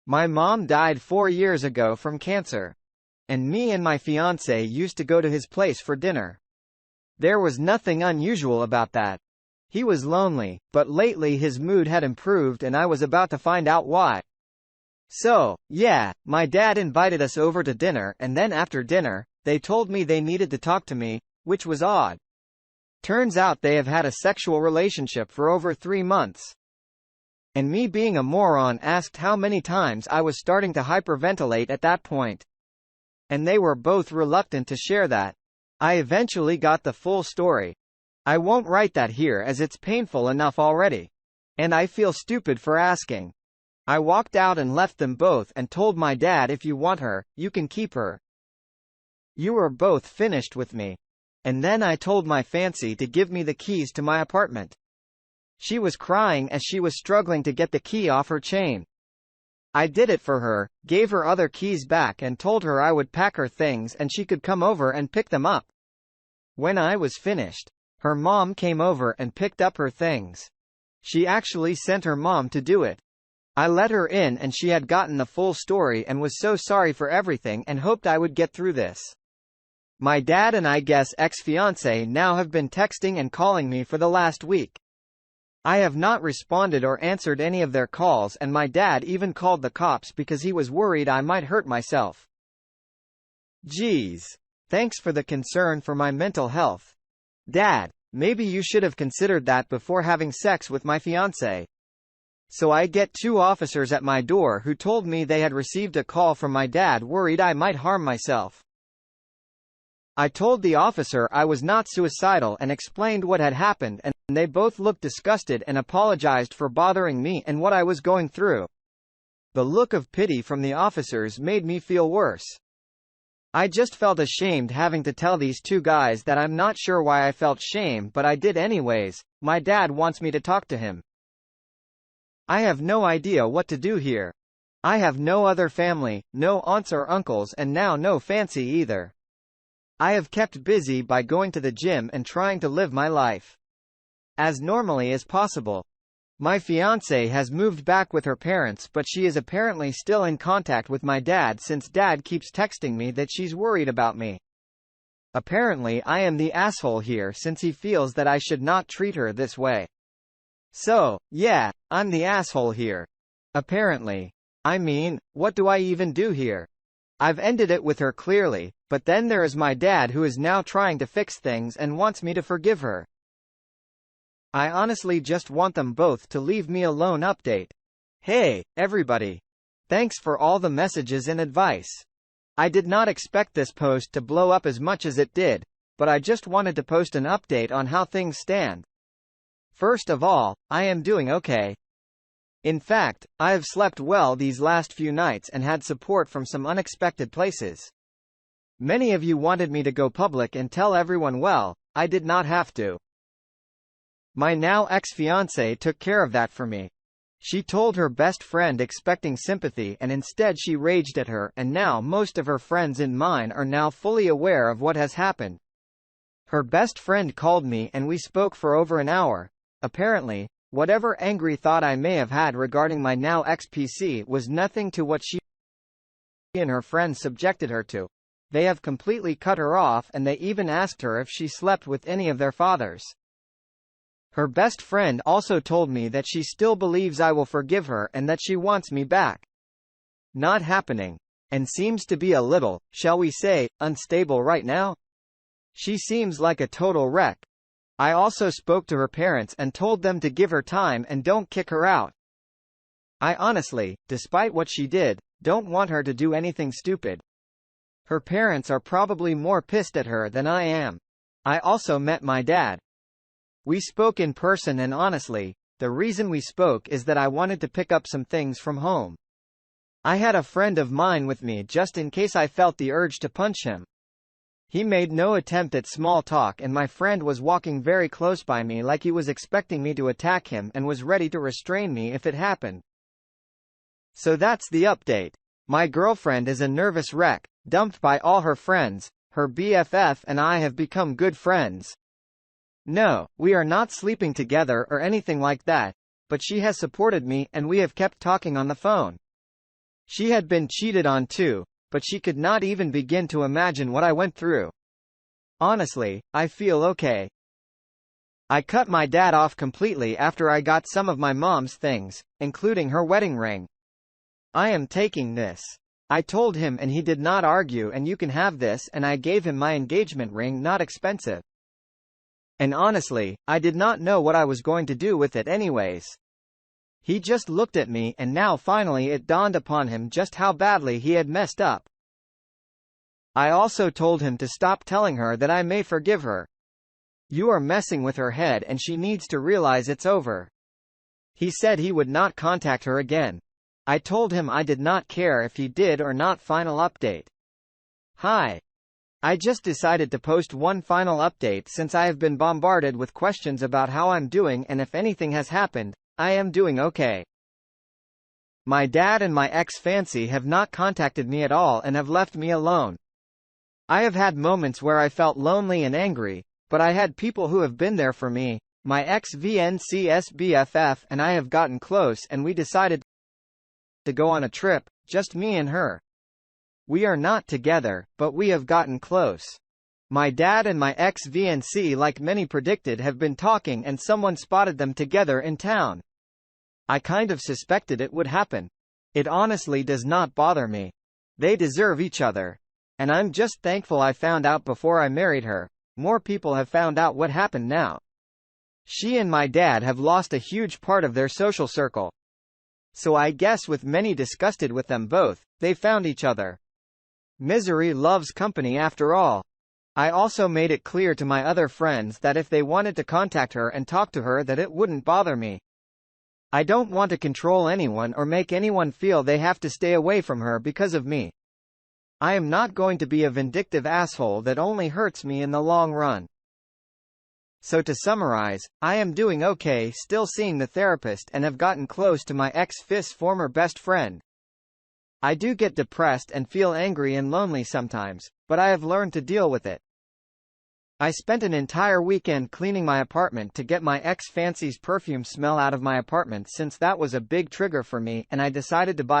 My mom died 4 years ago from cancer. And me and my fiancé used to go to his place for dinner. There was nothing unusual about that. He was lonely, but lately his mood had improved and I was about to find out why. So, yeah, my dad invited us over to dinner and then after dinner, they told me they needed to talk to me, which was odd. Turns out they have had a sexual relationship for over 3 months. And me being a moron asked how many times I was starting to hyperventilate at that point. And they were both reluctant to share that. I eventually got the full story. I won't write that here as it's painful enough already. And I feel stupid for asking. I walked out and left them both and told my dad, if you want her, you can keep her. You are both finished with me. And then I told my fancy to give me the keys to my apartment. She was crying as she was struggling to get the key off her chain. I did it for her, gave her other keys back and told her I would pack her things and she could come over and pick them up. When I was finished, her mom came over and picked up her things. She actually sent her mom to do it. I let her in and she had gotten the full story and was so sorry for everything and hoped I would get through this. My dad and I guess ex-fiancé now have been texting and calling me for the last week. I have not responded or answered any of their calls and my dad even called the cops because he was worried I might hurt myself. Geez. Thanks for the concern for my mental health. Dad, maybe you should have considered that before having sex with my fiancé. So I get 2 officers at my door who told me they had received a call from my dad worried I might harm myself. I told the officer I was not suicidal and explained what had happened and they both looked disgusted and apologized for bothering me and what I was going through. The look of pity from the officers made me feel worse. I just felt ashamed having to tell these 2 guys that. I'm not sure why I felt shame, but I did anyways. My dad wants me to talk to him. I have no idea what to do here. I have no other family, no aunts or uncles and now no fancy either. I have kept busy by going to the gym and trying to live my life as normally as possible. My fiancée has moved back with her parents but she is apparently still in contact with my dad since dad keeps texting me that she's worried about me. Apparently I am the asshole here since he feels that I should not treat her this way. So, yeah, I'm the asshole here. Apparently. I mean, what do I even do here? I've ended it with her clearly, but then there is my dad who is now trying to fix things and wants me to forgive her. I honestly just want them both to leave me alone. Update. Hey, everybody. Thanks for all the messages and advice. I did not expect this post to blow up as much as it did, but I just wanted to post an update on how things stand. First of all, I am doing okay. In fact, I have slept well these last few nights and had support from some unexpected places. Many of you wanted me to go public and tell everyone. Well, I did not have to. My now ex-fiancée took care of that for me. She told her best friend expecting sympathy and instead she raged at her and now most of her friends and mine are now fully aware of what has happened. Her best friend called me and we spoke for over an hour. Apparently, whatever angry thought I may have had regarding my now ex-PC was nothing to what she and her friends subjected her to. They have completely cut her off and they even asked her if she slept with any of their fathers. Her best friend also told me that she still believes I will forgive her and that she wants me back. Not happening. And seems to be a little, shall we say, unstable right now. She seems like a total wreck. I also spoke to her parents and told them to give her time and don't kick her out. I honestly, despite what she did, don't want her to do anything stupid. Her parents are probably more pissed at her than I am. I also met my dad. We spoke in person and honestly, the reason we spoke is that I wanted to pick up some things from home. I had a friend of mine with me just in case I felt the urge to punch him. He made no attempt at small talk and my friend was walking very close by me like he was expecting me to attack him and was ready to restrain me if it happened. So that's the update. My girlfriend is a nervous wreck, dumped by all her friends. Her BFF and I have become good friends. No, we are not sleeping together or anything like that, but she has supported me and we have kept talking on the phone. She had been cheated on too, but she could not even begin to imagine what I went through. Honestly, I feel okay. I cut my dad off completely after I got some of my mom's things, including her wedding ring. I am taking this. I told him and he did not argue, and you can have this, and I gave him my engagement ring, not expensive. And honestly, I did not know what I was going to do with it anyways. He just looked at me, and now finally it dawned upon him just how badly he had messed up. I also told him to stop telling her that I may forgive her. You are messing with her head and she needs to realize it's over. He said he would not contact her again. I told him I did not care if he did or not. Final update. Hi. I just decided to post one final update since I have been bombarded with questions about how I'm doing and if anything has happened. I am doing okay. My dad and my ex-fiancée have not contacted me at all and have left me alone. I have had moments where I felt lonely and angry, but I had people who have been there for me, my ex-fiancé's BFF, and I have gotten close, and we decided to go on a trip, just me and her. We are not together, but we have gotten close. My dad and my ex-fiancée, like many predicted, have been talking and someone spotted them together in town. I kind of suspected it would happen. It honestly does not bother me. They deserve each other. And I'm just thankful I found out before I married her. More people have found out what happened now. She and my dad have lost a huge part of their social circle. So I guess with many disgusted with them both, they found each other. Misery loves company after all. I also made it clear to my other friends that if they wanted to contact her and talk to her, that it wouldn't bother me. I don't want to control anyone or make anyone feel they have to stay away from her because of me. I am not going to be a vindictive asshole that only hurts me in the long run. So to summarize, I am doing okay, still seeing the therapist, and have gotten close to my ex-fis former best friend. I do get depressed and feel angry and lonely sometimes, but I have learned to deal with it. I spent an entire weekend cleaning my apartment to get my ex-fancy's perfume smell out of my apartment, since that was a big trigger for me, and I decided to buy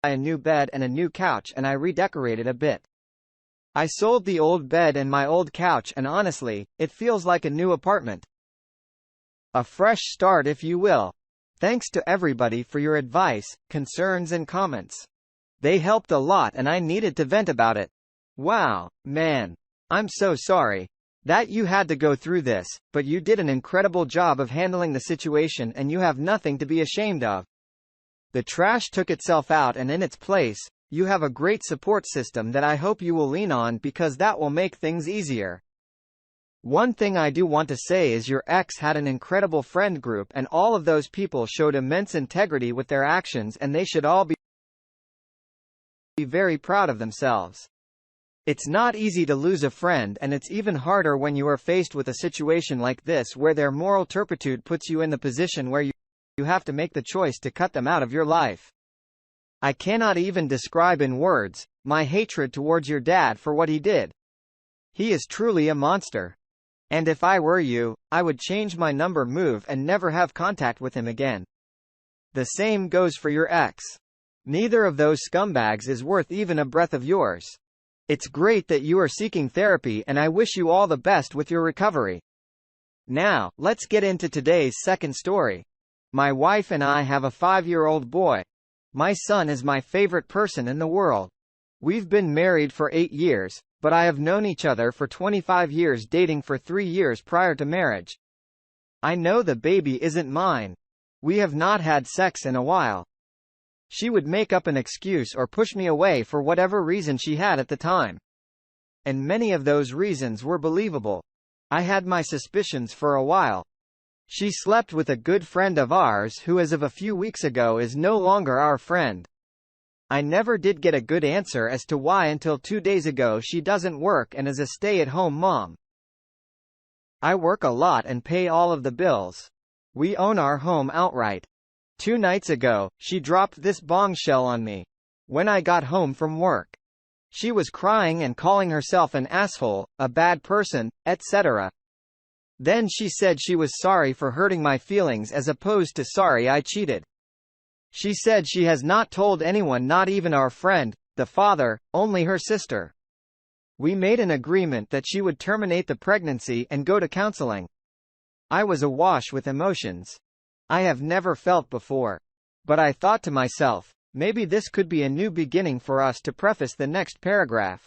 a new bed and a new couch, and I redecorated a bit. I sold the old bed and my old couch, and honestly, it feels like a new apartment. A fresh start, if you will. Thanks to everybody for your advice, concerns and comments. They helped a lot and I needed to vent about it. Wow, man. I'm so sorry that you had to go through this, but you did an incredible job of handling the situation and you have nothing to be ashamed of. The trash took itself out, and in its place, you have a great support system that I hope you will lean on, because that will make things easier. One thing I do want to say is your ex had an incredible friend group, and all of those people showed immense integrity with their actions, and they should all be very proud of themselves. It's not easy to lose a friend, and it's even harder when you are faced with a situation like this where their moral turpitude puts you in the position where you have to make the choice to cut them out of your life. I cannot even describe in words my hatred towards your dad for what he did. He is truly a monster. And if I were you, I would change my number, move, and never have contact with him again. The same goes for your ex. Neither of those scumbags is worth even a breath of yours. It's great that you are seeking therapy, and I wish you all the best with your recovery. Now, let's get into today's second story. My wife and I have a 5-year-old boy. My son is my favorite person in the world. We've been married for 8 years, but I have known each other for 25 years, dating for 3 years prior to marriage. I know the baby isn't mine. We have not had sex in a while. She would make up an excuse or push me away for whatever reason she had at the time. And many of those reasons were believable. I had my suspicions for a while. She slept with a good friend of ours who, as of a few weeks ago, is no longer our friend. I never did get a good answer as to why until 2 days ago. She doesn't work and is a stay-at-home mom. I work a lot and pay all of the bills. We own our home outright. 2 nights ago, she dropped this bombshell on me. When I got home from work, she was crying and calling herself an asshole, a bad person, etc. Then she said she was sorry for hurting my feelings as opposed to sorry I cheated. She said she has not told anyone, not even our friend, the father, only her sister. We made an agreement that she would terminate the pregnancy and go to counseling. I was awash with emotions I have never felt before. But I thought to myself, maybe this could be a new beginning for us to preface the next paragraph.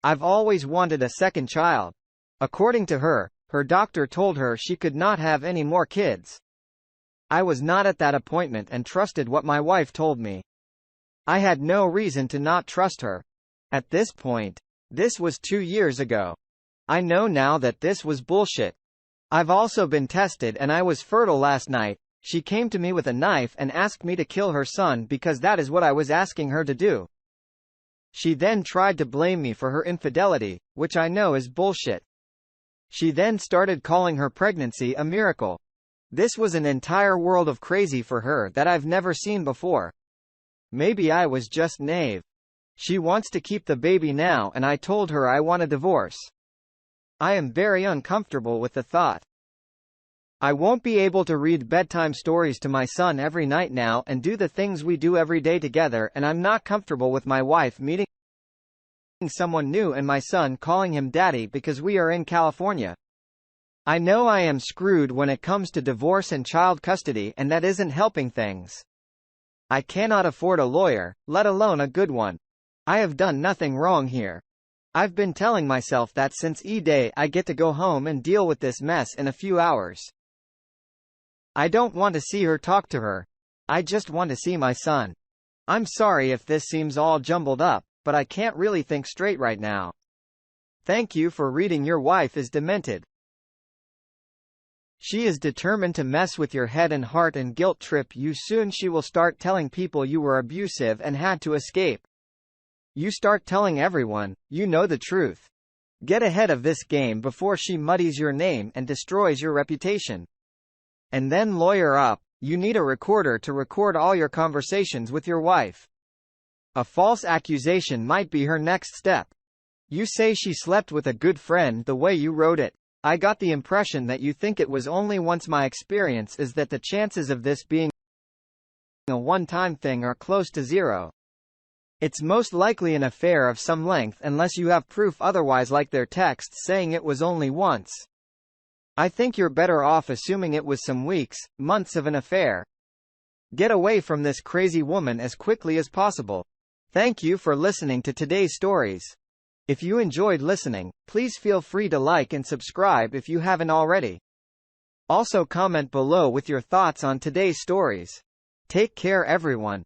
I've always wanted a second child. According to her, her doctor told her she could not have any more kids. I was not at that appointment and trusted what my wife told me. I had no reason to not trust her. At this point, this was 2 years ago. I know now that this was bullshit. I've also been tested and I was fertile last night. She came to me with a knife and asked me to kill her son because that is what I was asking her to do. She then tried to blame me for her infidelity, which I know is bullshit. She then started calling her pregnancy a miracle. This was an entire world of crazy for her that I've never seen before. Maybe I was just naive. She wants to keep the baby now and I told her I want a divorce. I am very uncomfortable with the thought. I won't be able to read bedtime stories to my son every night now and do the things we do every day together, and I'm not comfortable with my wife meeting someone new and my son calling him daddy because we are in California. I know I am screwed when it comes to divorce and child custody, and that isn't helping things. I cannot afford a lawyer, let alone a good one. I have done nothing wrong here. I've been telling myself that since E-Day I get to go home and deal with this mess in a few hours. I don't want to see her, talk to her. I just want to see my son. I'm sorry if this seems all jumbled up, but I can't really think straight right now. Thank you for reading. Your wife is demented. She is determined to mess with your head and heart and guilt trip you. Soon she will start telling people you were abusive and had to escape. You start telling everyone, you know the truth. Get ahead of this game before she muddies your name and destroys your reputation. And then lawyer up. You need a recorder to record all your conversations with your wife. A false accusation might be her next step. You say she slept with a good friend the way you wrote it. I got the impression that you think it was only once. My experience is that the chances of this being a one-time thing are close to zero. It's most likely an affair of some length unless you have proof otherwise, like their texts saying it was only once. I think you're better off assuming it was some weeks, months of an affair. Get away from this crazy woman as quickly as possible. Thank you for listening to today's stories. If you enjoyed listening, please feel free to like and subscribe if you haven't already. Also comment below with your thoughts on today's stories. Take care everyone.